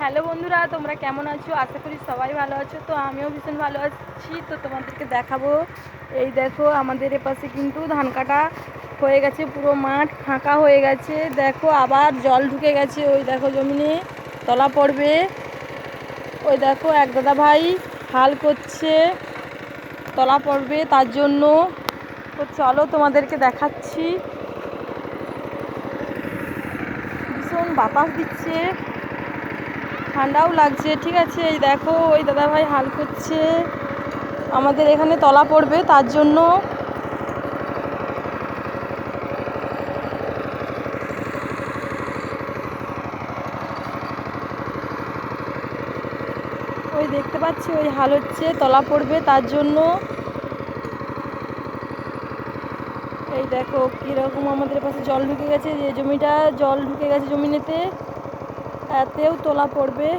Hello বন্ধুরা, তোমরা কেমন আছো? আশা করি সবাই ভালো আছো। তো আমিও ভীষণ ভালো আছি। তো তোমাদেরকে দেখাবো, এই দেখো আমাদের এপাশে কিন্তু ধান কাটা হয়ে গেছে, পুরো মাঠ ফাঁকা হয়ে গেছে। দেখো আবার জল ঢুকে গেছে, ওই দেখো জমিনে তলা পড়বে। ওই দেখো এক দাদা ভাই হাল করছে, তলা পড়বে তার জন্য। তো চলো তোমাদেরকে দেখাচ্ছি। ভীষণ বাতাস দিচ্ছে, ঠান্ডাও লাগছে। ঠিক আছে, এই দেখো ওই দাদাভাই হাল করছে, আমাদের এখানে তলা পড়বে তার জন্য। ওই দেখতে পাচ্ছি ওই হাল হচ্ছে, তলা পড়বে তার জন্য। এই দেখো কীরকম আমাদের পাশে জল ঢুকে গেছে, যে জমিটা জল ঢুকে গেছে জমিনেতে, এতেও তলা পড়বে।